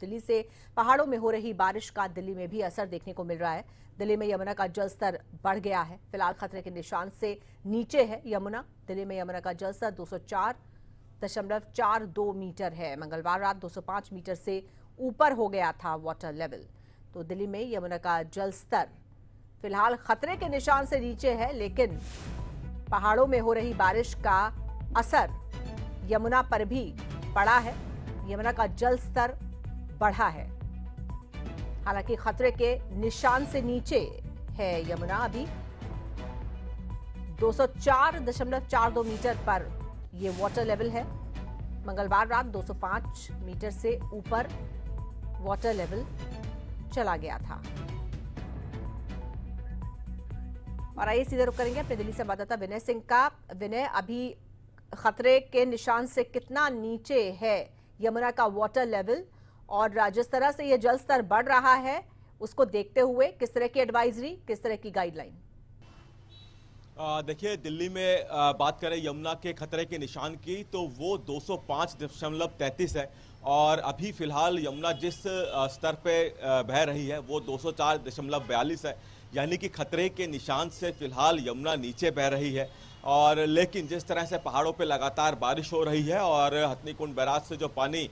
दिल्ली से पहाड़ों में हो रही बारिश का दिल्ली में भी असर देखने को मिल रहा है। दिल्ली में यमुना का जलस्तर बढ़ गया है, फिलहाल खतरे के निशान से नीचे है यमुना। दिल्ली में यमुना का जलस्तर 204.42 मीटर है। मंगलवार रात 205 मीटर से ऊपर हो गया था वाटर लेवल। तो दिल्ली में यमुना का जलस्तर फिलहाल खतरे के निशान से नीचे है, लेकिन पहाड़ों में हो रही बारिश का असर यमुना पर भी पड़ा है। यमुना का जल स्तर बढ़ा है, हालांकि खतरे के निशान से नीचे है यमुना। अभी 204.42 मीटर पर यह वाटर लेवल है। मंगलवार रात 205 मीटर से ऊपर वाटर लेवल चला गया था। और आइए सीधे रुक करेंगे अपने दिल्ली संवाददाता विनय सिंह का। विनय, अभी खतरे के निशान से कितना नीचे है यमुना का वाटर लेवल, और जिस तरह से यह जल स्तर बढ़ रहा है उसको देखते हुए किस तरह की एडवाइजरी, किस तरह की गाइडलाइन? देखिए, दिल्ली में बात करें यमुना के खतरे के निशान की तो वो 205.33 है, और अभी फिलहाल यमुना जिस स्तर पे बह रही है वो 204.42 है, यानी कि खतरे के निशान से फिलहाल यमुना नीचे बह रही है। और लेकिन जिस तरह से पहाड़ों पे लगातार बारिश हो रही है और हथनीकुंड बैराज से जो पानी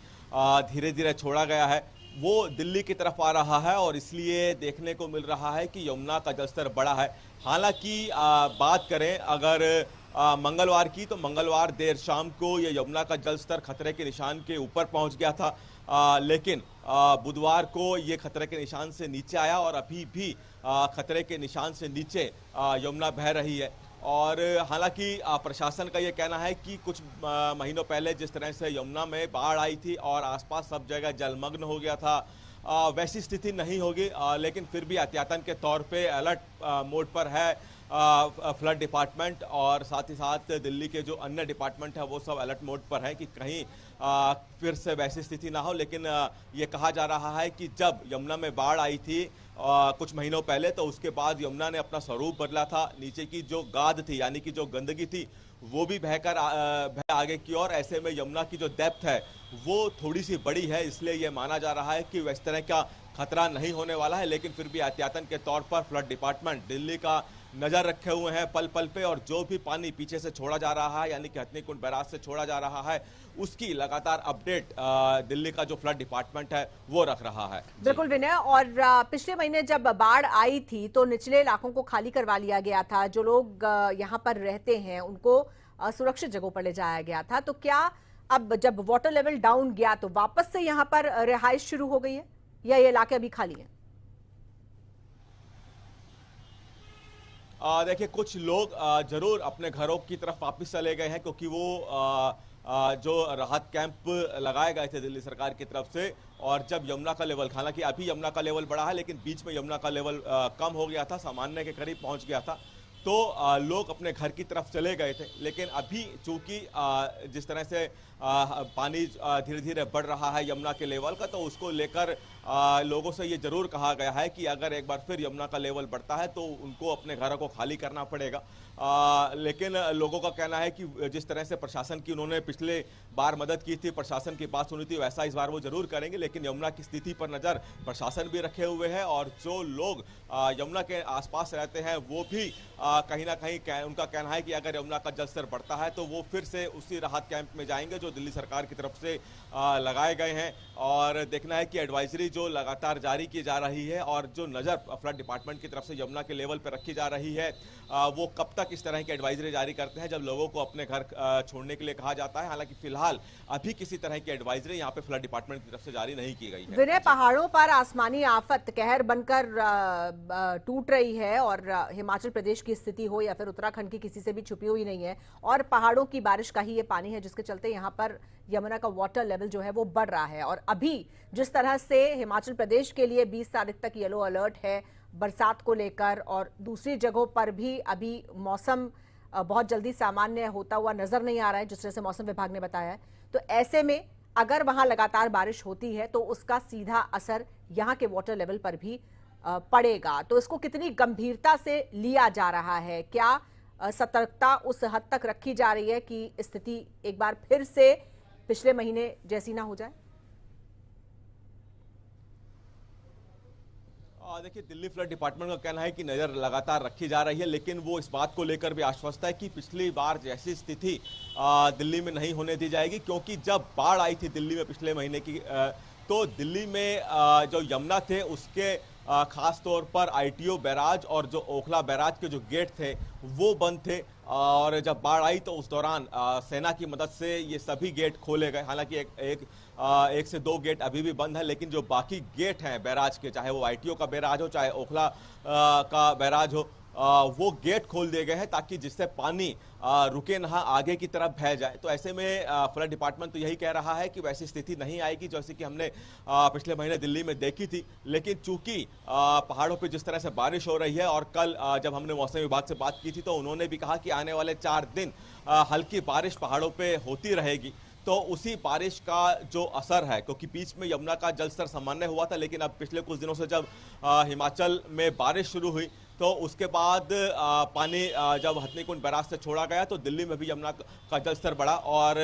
धीरे धीरे छोड़ा गया है वो दिल्ली की तरफ आ रहा है, और इसलिए देखने को मिल रहा है कि यमुना का जलस्तर बढ़ा है। हालांकि बात करें अगर मंगलवार की, तो मंगलवार देर शाम को ये यमुना का जलस्तर खतरे के निशान के ऊपर पहुंच गया था, लेकिन बुधवार को ये खतरे के निशान से नीचे आया, और अभी भी खतरे के निशान से नीचे यमुना बह रही है। और हालांकि प्रशासन का ये कहना है कि कुछ महीनों पहले जिस तरह से यमुना में बाढ़ आई थी और आसपास सब जगह जलमग्न हो गया था, वैसी स्थिति नहीं होगी, लेकिन फिर भी एहतियातन के तौर पे अलर्ट मोड पर है फ्लड डिपार्टमेंट, और साथ ही साथ दिल्ली के जो अन्य डिपार्टमेंट है वो सब अलर्ट मोड पर है कि कहीं फिर से वैसी स्थिति ना हो। लेकिन ये कहा जा रहा है कि जब यमुना में बाढ़ आई थी कुछ महीनों पहले, तो उसके बाद यमुना ने अपना स्वरूप बदला था। नीचे की जो गाद थी, यानी कि जो गंदगी थी, वो भी बहकर आगे की ओर। ऐसे में यमुना की जो डेप्थ है वो थोड़ी सी बड़ी है, इसलिए ये माना जा रहा है कि इस तरह का खतरा नहीं होने वाला है। लेकिन फिर भी एहतियातन के तौर पर फ्लड डिपार्टमेंट दिल्ली का नजर रखे हुए हैं पल पल पे, और जो भी पानी पीछे से छोड़ा जा रहा है, यानी कि हथनीकुंड बैराज से छोड़ा जा रहा है, उसकी लगातार अपडेट दिल्ली का जो फ्लड डिपार्टमेंट है वो रख रहा है। बिल्कुल विनय, और पिछले महीने जब बाढ़ आई थी तो निचले इलाकों को खाली करवा लिया गया था। जो लोग यहाँ पर रहते हैं उनको सुरक्षित जगहों पर ले जाया गया था। तो क्या अब जब वाटर लेवल डाउन गया तो वापस से यहाँ पर रिहाइश शुरू हो गई है, या ये इलाके अभी खाली हैं? देखिए, कुछ लोग जरूर अपने घरों की तरफ वापस चले गए हैं, क्योंकि वो जो राहत कैंप लगाए गए थे दिल्ली सरकार की तरफ से, और जब यमुना का लेवल, हालांकि अभी यमुना का लेवल बढ़ा है लेकिन बीच में यमुना का लेवल कम हो गया था, सामान्य के करीब पहुंच गया था, तो लोग अपने घर की तरफ चले गए थे। लेकिन अभी चूंकि जिस तरह से पानी धीरे धीरे बढ़ रहा है यमुना के लेवल का, तो उसको लेकर लोगों से ये जरूर कहा गया है कि अगर एक बार फिर यमुना का लेवल बढ़ता है तो उनको अपने घरों को खाली करना पड़ेगा। लेकिन लोगों का कहना है कि जिस तरह से प्रशासन की उन्होंने पिछले बार मदद की थी, प्रशासन की बात सुनी थी, वैसा इस बार वो जरूर करेंगे। लेकिन यमुना की स्थिति पर नज़र प्रशासन भी रखे हुए है, और जो लोग यमुना के आसपास रहते हैं वो भी कहीं ना कहीं उनका कहना है कि अगर यमुना का जलस्तर बढ़ता है तो वो फिर से उसी राहत कैंप में जाएंगे जो दिल्ली सरकार की तरफ से लगाए गए हैं। और देखना है कि एडवाइजरी जो लगातार जारी की जा रही है और जो नज़र फ्लड डिपार्टमेंट की तरफ से यमुना के लेवल पर रखी जा रही है, वो कब तक इस तरह की एडवाइजरी जारी करते हैं जब लोगों को अपने घर छोड़ने के लिए कहा जाता है। हालांकि फिलहाल अभी किसी तरह की एडवाइजरी यहाँ पे फ्लड डिपार्टमेंट की तरफ से जारी नहीं की गई है। विनय, पहाड़ों पर आसमानी आफत कहर बनकर टूट रही है, और हिमाचल प्रदेश की स्थिति हो या फिर उत्तराखंड की, किसी से भी छुपी हुई नहीं है, और पहाड़ों की बारिश का ही ये पानी है जिसके चलते यहाँ पर यमुना का वाटर लेवल जो है वो बढ़ रहा है। और अभी जिस तरह से हिमाचल प्रदेश के लिए 20 तारीख तक येलो अलर्ट है बरसात को लेकर, और दूसरी जगहों पर भी अभी मौसम बहुत जल्दी सामान्य होता हुआ नजर नहीं आ रहा है जिस तरह से मौसम विभाग ने बताया है। तो ऐसे में अगर वहां लगातार बारिश होती है तो उसका सीधा असर यहाँ के वाटर लेवल पर भी पड़ेगा। तो इसको कितनी गंभीरता से लिया जा रहा है? क्या सतर्कता उस हद तक रखी जा रही है कि स्थिति एक बार फिर से पिछले महीने जैसी ना हो जाए? देखिए, दिल्ली फ्लड डिपार्टमेंट का कहना है कि नज़र लगातार रखी जा रही है, लेकिन वो इस बात को लेकर भी आश्वस्त है कि पिछली बार जैसी स्थिति दिल्ली में नहीं होने दी जाएगी, क्योंकि जब बाढ़ आई थी दिल्ली में पिछले महीने की तो दिल्ली में जो यमुना थे उसके खास तौर पर आईटीओ बैराज और जो ओखला बैराज के जो गेट थे वो बंद थे। और जब बाढ़ आई तो उस दौरान सेना की मदद से ये सभी गेट खोले गए। हालांकि एक से दो गेट अभी भी बंद है, लेकिन जो बाकी गेट हैं बैराज के, चाहे वो आईटीओ का बैराज हो चाहे ओखला का बैराज हो, वो गेट खोल दिए गए हैं ताकि जिससे पानी रुके ना, आगे की तरफ बह जाए। तो ऐसे में फ्लड डिपार्टमेंट तो यही कह रहा है कि वैसी स्थिति नहीं आएगी जैसे कि हमने पिछले महीने दिल्ली में देखी थी। लेकिन चूंकि पहाड़ों पे जिस तरह से बारिश हो रही है, और कल जब हमने मौसम विभाग से बात की थी तो उन्होंने भी कहा कि आने वाले 4 दिन हल्की बारिश पहाड़ों पे होती रहेगी। तो उसी बारिश का जो असर है, क्योंकि बीच में यमुना का जलस्तर सामान्य हुआ था, लेकिन अब पिछले कुछ दिनों से जब हिमाचल में बारिश शुरू हुई तो उसके बाद पानी जब हथनीकुंड बैराज से छोड़ा गया तो दिल्ली में भी यमुना का जलस्तर बढ़ा। और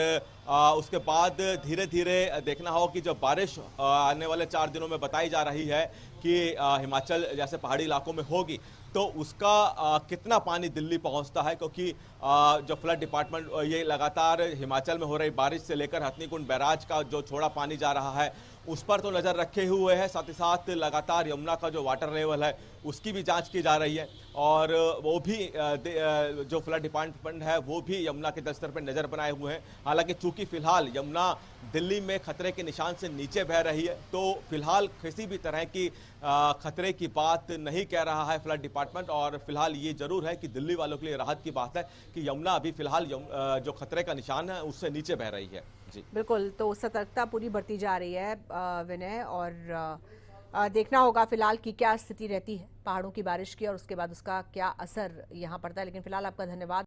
उसके बाद धीरे धीरे देखना होगा कि जब बारिश आने वाले 4 दिनों में बताई जा रही है कि हिमाचल जैसे पहाड़ी इलाकों में होगी, तो उसका कितना पानी दिल्ली पहुंचता है, क्योंकि जो फ्लड डिपार्टमेंट ये लगातार हिमाचल में हो रही बारिश से लेकर हथनीकुंड बैराज का जो छोड़ा पानी जा रहा है उस पर तो नज़र रखे हुए है, साथ ही साथ लगातार यमुना का जो वाटर लेवल है उसकी भी जांच की जा रही है। और वो भी जो फ्लड डिपार्टमेंट है वो भी यमुना के जलस्तर पर नज़र बनाए हुए हैं। हालांकि चूंकि फिलहाल यमुना दिल्ली में खतरे के निशान से नीचे बह रही है, तो फिलहाल किसी भी तरह की खतरे की बात नहीं कह रहा है फ्लड डिपार्टमेंट। और फिलहाल ये जरूर है कि दिल्ली वालों के लिए राहत की बात है कि यमुना अभी फिलहाल जो खतरे का निशान है उससे नीचे बह रही है। जी बिल्कुल, तो सतर्कता पूरी बढ़ती जा रही है विनय, और देखना होगा फिलहाल की क्या स्थिति रहती है पहाड़ों की बारिश की और उसके बाद उसका क्या असर यहाँ पड़ता है। लेकिन फिलहाल आपका धन्यवाद।